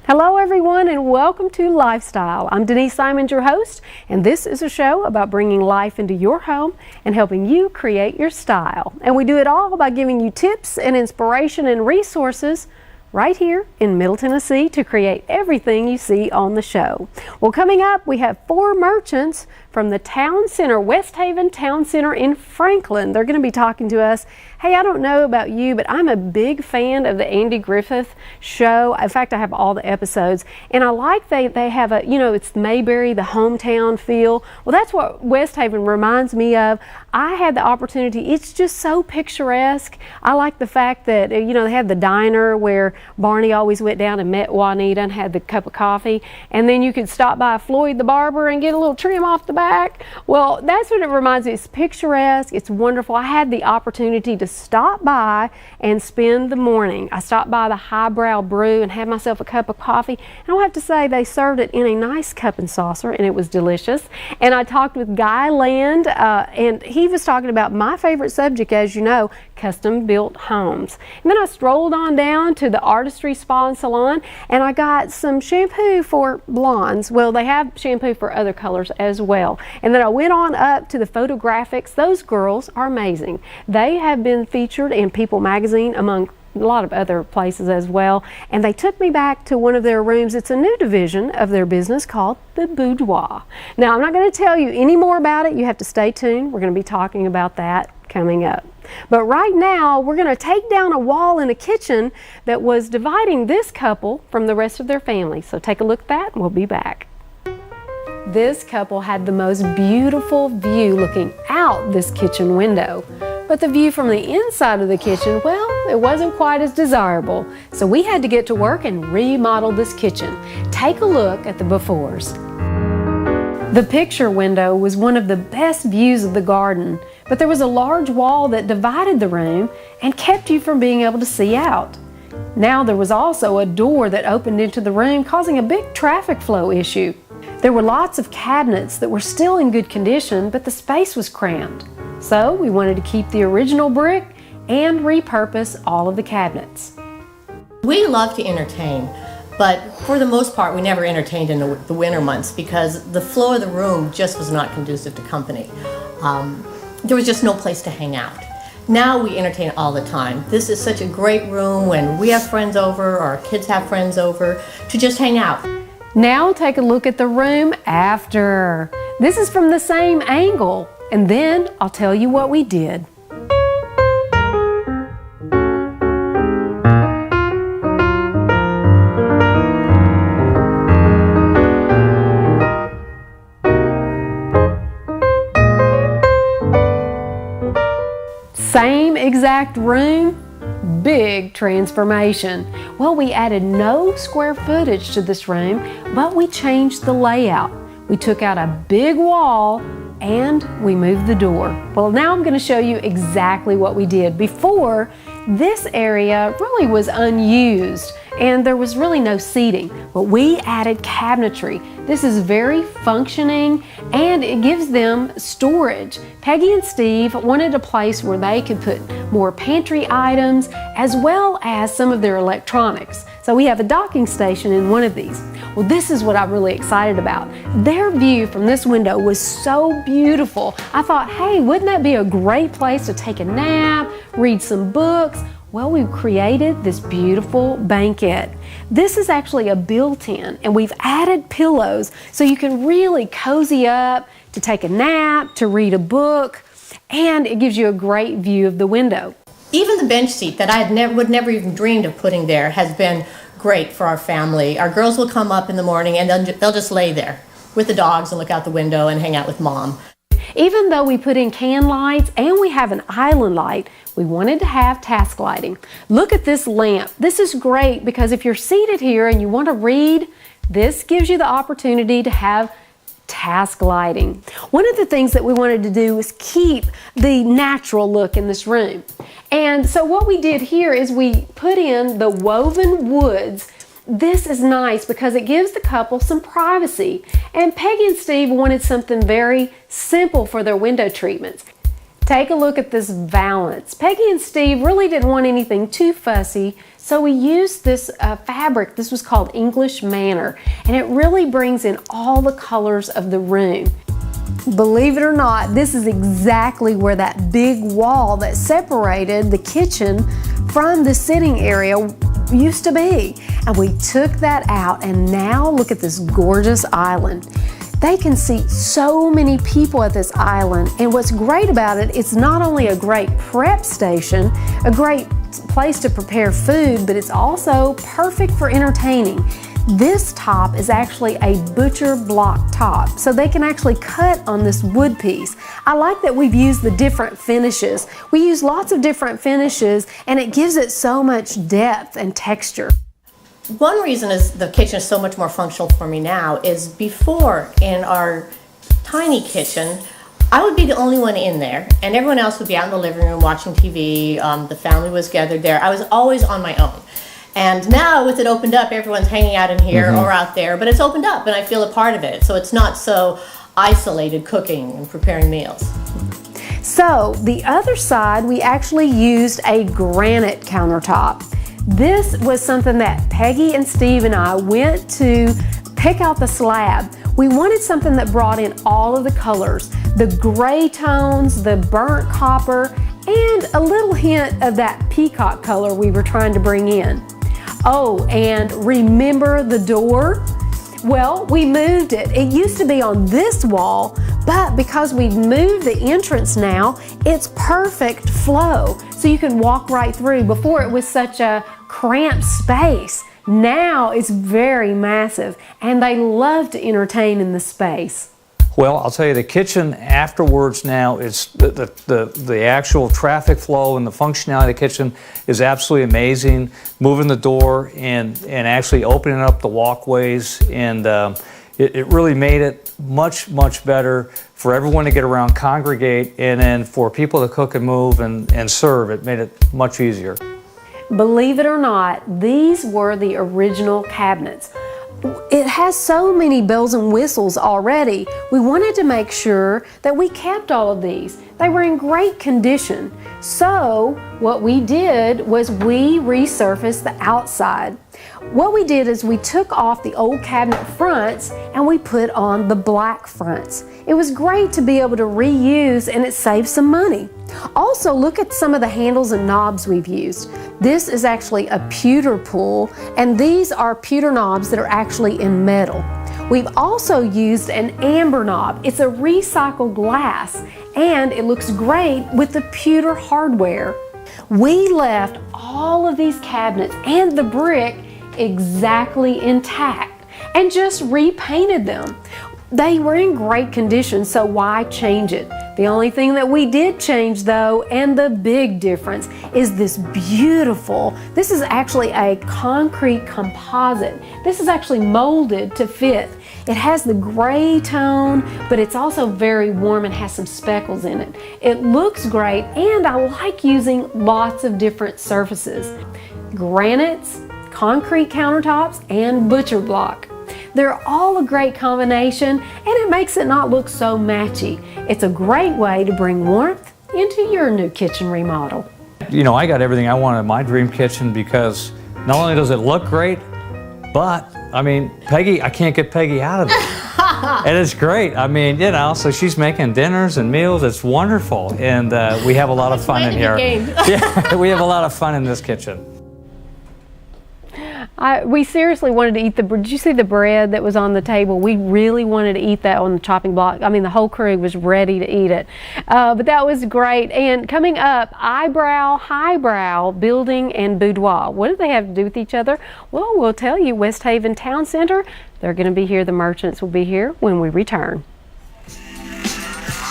Hello everyone and welcome to Lifestyle. I'm Denise Simons, your host, and this is a show about bringing life into your home and helping you create your style. And we do it all by giving you tips and inspiration and resources right here in Middle Tennessee to create everything you see on the show. Well, coming up, we have 4 merchants from the Town Center, West Haven Town Center in Franklin. They're going to be talking to us. Hey, I don't know about you, but I'm a big fan of the Andy Griffith show. In fact, I have all the episodes, and I like they have a, it's Mayberry, the hometown feel. Well, that's what West Haven reminds me of. I had the opportunity. It's just so picturesque. I like the fact that, they have the diner where Barney always went down and met Juanita and had the cup of coffee, and then you could stop by Floyd the barber and get a little trim off the back. Well, that's what it reminds me. It's picturesque. It's wonderful. I had the opportunity to stop by and spend the morning. I stopped by the Highbrow Brew and had myself a cup of coffee, and I'll have to say they served it in a nice cup and saucer, and it was delicious. And I talked with Guy Land, and he was talking about my favorite subject, as you know, custom built homes. And then I strolled on down to the Artistry Spa and Salon, and I got some shampoo for blondes. Well, they have shampoo for other colors as well. And then I went on up to the photographics. Those girls are amazing. They have been featured in People magazine among a lot of other places as well, and they took me back to one of their rooms. It's a new division of their business called the Boudoir. Now, I'm not going to tell you any more about it. You have to stay tuned. We're going to be talking about that coming up. But right now, we're going to take down a wall in a kitchen that was dividing this couple from the rest of their family. So take a look at that, and we'll be back. This couple had the most beautiful view looking out this kitchen window. But the view from the inside of the kitchen, well, it wasn't quite as desirable. So we had to get to work and remodel this kitchen. Take a look at the befores. The picture window was one of the best views of the garden, but there was a large wall that divided the room and kept you from being able to see out. Now there was also a door that opened into the room, causing a big traffic flow issue. There were lots of cabinets that were still in good condition, but the space was cramped. So we wanted to keep the original brick and repurpose all of the cabinets. We love to entertain, but for the most part we never entertained in the winter months because the flow of the room just was not conducive to company. There was just no place to hang out. Now we entertain all the time. This is such a great room when we have friends over or our kids have friends over to just hang out. Now take a look at the room after. This is from the same angle, and then I'll tell you what we did. Same exact room, big transformation. Well, we added no square footage to this room, but we changed the layout. We took out a big wall and we moved the door. Well, now I'm going to show you exactly what we did. Before, this area really was unused and there was really no seating, but we added cabinetry. This is very functioning and it gives them storage. Peggy and Steve wanted a place where they could put more pantry items as well as some of their electronics. So we have a docking station in one of these. Well, this is what I'm really excited about. Their view from this window was so beautiful. I thought, hey, wouldn't that be a great place to take a nap, read some books? Well, we've created this beautiful banquette. This is actually a built-in, and we've added pillows so you can really cozy up to take a nap, to read a book, and it gives you a great view of the window. Even the bench seat that I would never even dreamed of putting there has been great for our family. Our girls will come up in the morning and they'll just lay there with the dogs and look out the window and hang out with Mom. Even though we put in can lights and we have an island light, we wanted to have task lighting. Look at this lamp. This is great because if you're seated here and you want to read, this gives you the opportunity to have task lighting. One of the things that we wanted to do was keep the natural look in this room. And so what we did here is we put in the woven woods. This is nice because it gives the couple some privacy. And Peggy and Steve wanted something very simple for their window treatments. Take a look at this valance. Peggy and Steve really didn't want anything too fussy, so we used this fabric. This was called English Manor, and it really brings in all the colors of the room. Believe it or not, this is exactly where that big wall that separated the kitchen from the sitting area used to be. And we took that out, and now look at this gorgeous island. They can seat so many people at this island, and what's great about it, it's not only a great prep station, a great place to prepare food, but it's also perfect for entertaining. This top is actually a butcher block top, so they can actually cut on this wood piece. I like that we've used the different finishes. We use lots of different finishes, and it gives it so much depth and texture. One reason is the kitchen is so much more functional for me now is before in our tiny kitchen, I would be the only one in there, and everyone else would be out in the living room watching TV. The family was gathered there. I was always on my own. And now with it opened up, everyone's hanging out in here or out there, but it's opened up and I feel a part of it. So it's not so isolated cooking and preparing meals. So the other side, we actually used a granite countertop. This was something that Peggy and Steve and I went to pick out the slab. We wanted something that brought in all of the colors, the gray tones, the burnt copper, and a little hint of that peacock color we were trying to bring in. Oh, and remember the door? Well, we moved it. It used to be on this wall, but because we've moved the entrance now, it's perfect flow. So you can walk right through. Before it was such a cramped space. Now it's very massive, and they love to entertain in the space. Well, I'll tell you, the kitchen afterwards now, is the actual traffic flow and the functionality of the kitchen is absolutely amazing. Moving the door and actually opening up the walkways, and it really made it much, much better for everyone to get around, congregate, and then for people to cook and move and serve. It made it much easier. Believe it or not, these were the original cabinets. It has so many bells and whistles already. We wanted to make sure that we kept all of these. They were in great condition. So what we did was we resurfaced the outside. What we did is we took off the old cabinet fronts and we put on the black fronts. It was great to be able to reuse, and it saved some money. Also, look at some of the handles and knobs we've used. This is actually a pewter pull, and these are pewter knobs that are actually in metal. We've also used an amber knob. It's a recycled glass, and it looks great with the pewter hardware. We left all of these cabinets and the brick exactly intact and just repainted them. They were in great condition, so why change it? The only thing that we did change though, and the big difference, is this beautiful, this is actually a concrete composite. This is actually molded to fit. It has the gray tone, but it's also very warm and has some speckles in it. It looks great, and I like using lots of different surfaces. Granites, concrete countertops, and butcher block. They're all a great combination, and it makes it not look so matchy. It's a great way to bring warmth into your new kitchen remodel. You know, I got everything I wanted in my dream kitchen because not only does it look great, but I mean, Peggy, I can't get Peggy out of it. And it's great. I mean, you know, so she's making dinners and meals. It's wonderful. And we have a lot of fun in here. Yeah, we have a lot of fun in this kitchen. We seriously wanted to eat did you see the bread that was on the table? We really wanted to eat that on the chopping block. I mean, the whole crew was ready to eat it. But that was great. And coming up, eyebrow, highbrow, building, and boudoir. What do they have to do with each other? Well, we'll tell you. West Haven Town Center, they're going to be here. The merchants will be here when we return.